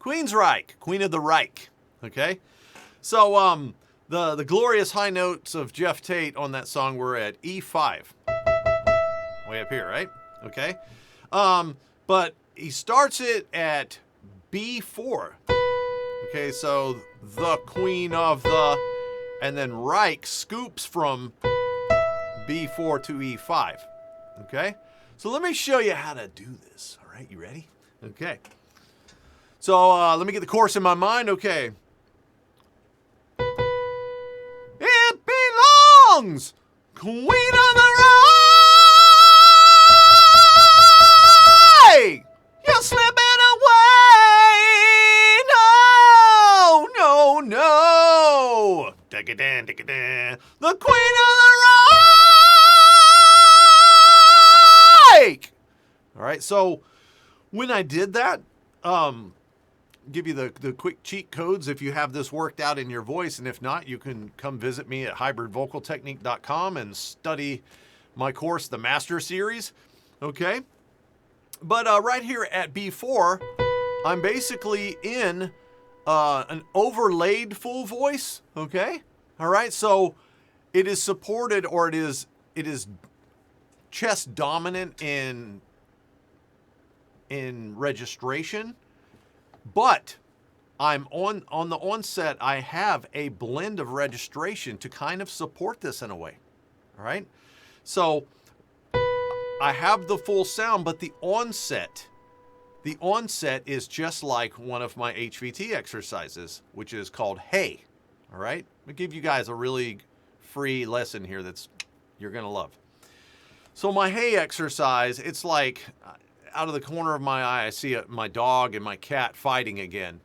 Queensryche, Queen of the Reich. Okay? So the glorious high notes of Jeff Tate on that song were at E5. Way up here, right? Okay. But he starts it at B4. Okay, so the Queen of the, and then Reich scoops from B4 to E5. Okay? So let me show you how to do this. All right, you ready? Okay. So let me get the chorus in my mind. Okay. It belongs, Queen of the Reich. You're slipping away. No, no, no. Dick-a-dan, dick-a-dan. The Queen of the Reich. All right, so when I did that, give you the quick cheat codes if you have this worked out in your voice, and if not, you can come visit me at hybridvocaltechnique.com and study my course, the Master Series. Okay, but right here at B4, I'm basically in an overlaid full voice. Okay, all right, so it is supported, or it is chest dominant in registration. But I'm on the onset, I have a blend of registration to kind of support this in a way. All right. So I have the full sound, but the onset is just like one of my HVT exercises, which is called Hey. All right. I'll give you guys a really free lesson here you're going to love. So my Hey exercise, it's like, out of the corner of my eye, I see my dog and my cat fighting again.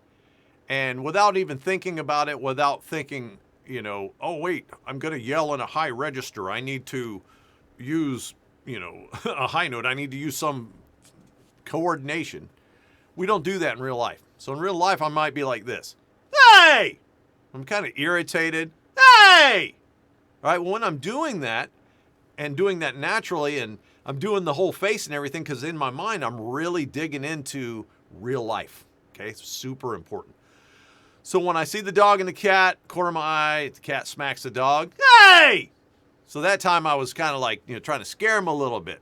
And without even thinking about it, without thinking, oh, wait, I'm going to yell in a high register. I need to use, a high note. I need to use some coordination. We don't do that in real life. So in real life, I might be like this. Hey! I'm kind of irritated. Hey! All right, well, when I'm doing that, and doing that naturally, and I'm doing the whole face and everything, because in my mind, I'm really digging into real life. Okay, it's super important. So when I see the dog and the cat, corner of my eye, the cat smacks the dog. Hey! So that time I was kind of like, trying to scare him a little bit.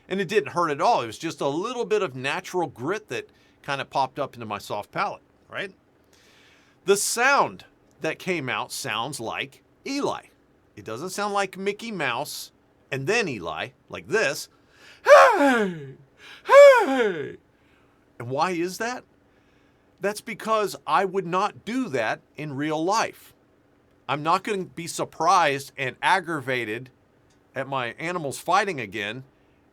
And it didn't hurt at all. It was just a little bit of natural grit that kind of popped up into my soft palate, right? The sound that came out sounds like Eli. It doesn't sound like Mickey Mouse and then Eli, like this. Hey! Hey! And why is that? That's because I would not do that in real life. I'm not going to be surprised and aggravated at my animals fighting again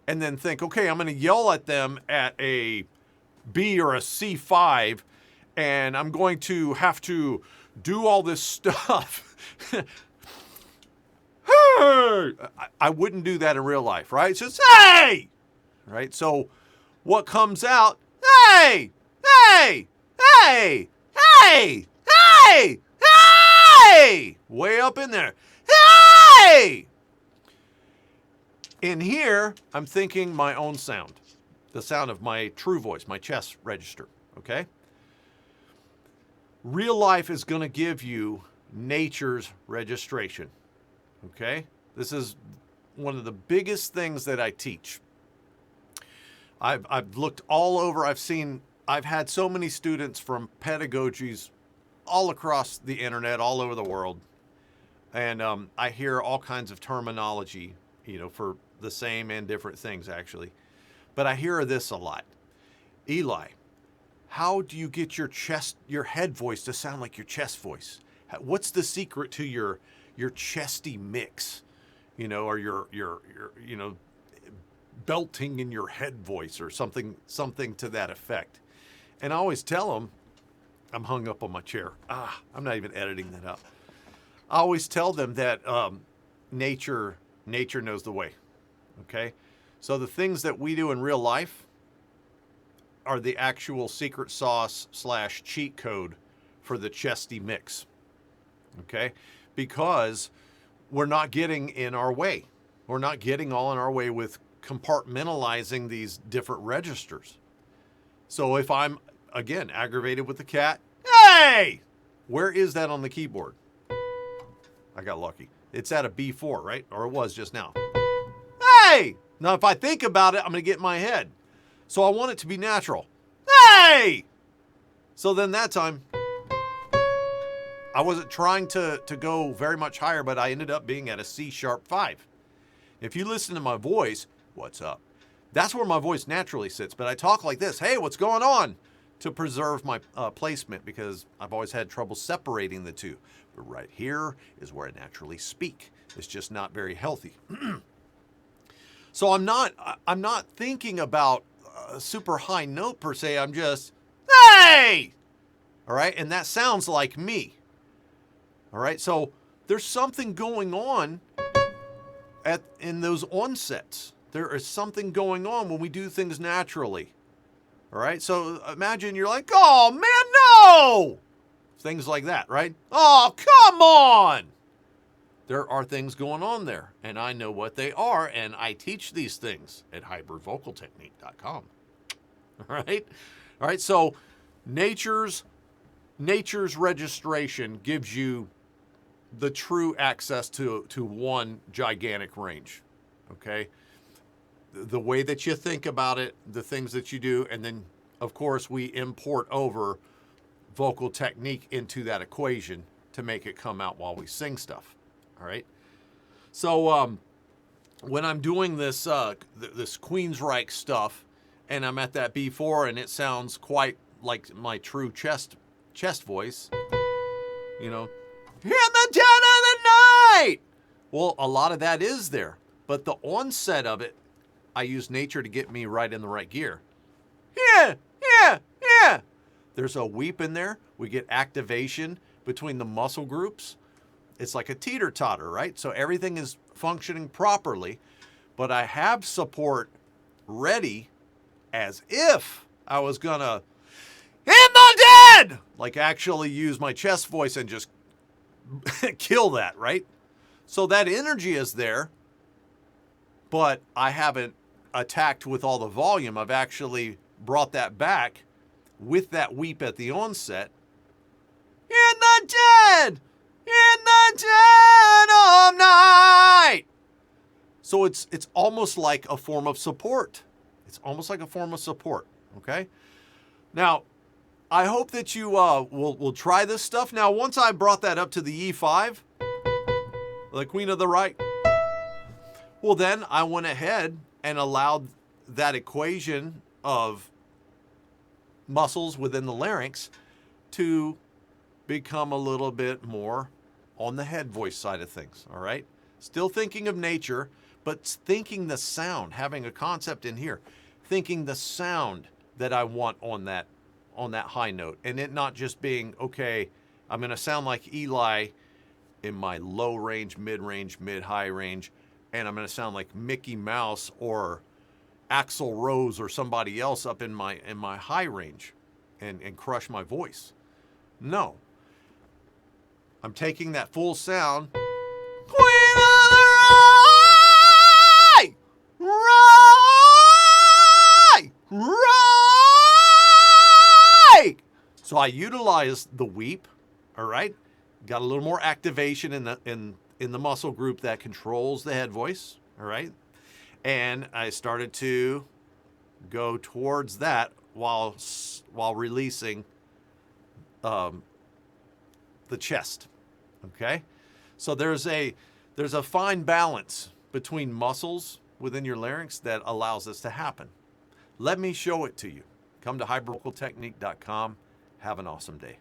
and then think, okay, I'm going to yell at them at a B or a C5 and I'm going to have to do all this stuff. I wouldn't do that in real life, right? It's just, hey! Right? So what comes out, hey! Hey! Hey! Hey! Hey! Hey! Way up in there. Hey! In here, I'm thinking my own sound. The sound of my true voice, my chest register, okay? Real life is going to give you nature's registration. Okay? This is one of the biggest things that I teach. I've looked all over. I've had so many students from pedagogies all across the internet, all over the world. And I hear all kinds of terminology, for the same and different things, actually. But I hear this a lot. Eli, how do you get your head voice to sound like your chest voice? What's the secret to your chesty mix, or your belting in your head voice or something to that effect. And I always tell them, I'm hung up on my chair. I'm not even editing that out. I always tell them that nature knows the way. Okay. So the things that we do in real life are the actual secret sauce / cheat code for the chesty mix. Okay. Because we're not getting in our way. We're not getting all in our way with compartmentalizing these different registers. So if I'm again, aggravated with the cat. Hey! Where is that on the keyboard? I got lucky. It's at a B4, right? Or it was just now. Hey! Now, if I think about it, I'm going to get in my head. So I want it to be natural. Hey! So then that time, I wasn't trying to go very much higher, but I ended up being at a C-sharp 5. If you listen to my voice, what's up? That's where my voice naturally sits. But I talk like this. Hey, what's going on? To preserve my placement, because I've always had trouble separating the two. But right here is where I naturally speak. It's just not very healthy. So I'm not thinking about a super high note per se. I'm just, hey! All right, and that sounds like me. All right, so there's something going on in those onsets. There is something going on when we do things naturally. All right, so imagine you're like, oh man, no! Things like that, right? Oh, come on! There are things going on there, and I know what they are, and I teach these things at hybridvocaltechnique.com. All right, so nature's registration gives you the true access to one gigantic range, okay? The way that you think about it, the things that you do, and then, of course, we import over vocal technique into that equation to make it come out while we sing stuff, all right? So when I'm doing this this Queensryche stuff, and I'm at that B4, and it sounds quite like my true chest voice, you know, in the dead of the night. Well, a lot of that is there, but the onset of it, I use nature to get me right in the right gear. Yeah. There's a weep in there. We get activation between the muscle groups. It's like a teeter-totter, right? So everything is functioning properly, but I have support ready as if I was gonna, in the dead, like actually use my chest voice and just kill that, right? So that energy is there, but I haven't attacked with all the volume. I've actually brought that back with that weep at the onset. In the dead of night. So it's almost like a form of support. It's almost like a form of support, okay? Now, I hope that you will try this stuff. Now, once I brought that up to the E5, the Queen of the Right, well, then I went ahead and allowed that equation of muscles within the larynx to become a little bit more on the head voice side of things, all right? Still thinking of nature, but thinking the sound, having a concept in here, thinking the sound that I want on that high note, and it not just being, okay, I'm going to sound like Eli in my low range, mid-range, mid-high range, and I'm going to sound like Mickey Mouse or Axl Rose or somebody else up in my high range and crush my voice. No. I'm taking that full sound. Queen of the Right! Right! So I utilize the weep, all right? Got a little more activation in the muscle group that controls the head voice, all right? And I started to go towards that while releasing the chest, okay? So there's a fine balance between muscles within your larynx that allows this to happen. Let me show it to you. Come to hybridvocaltechnique.com. Have an awesome day.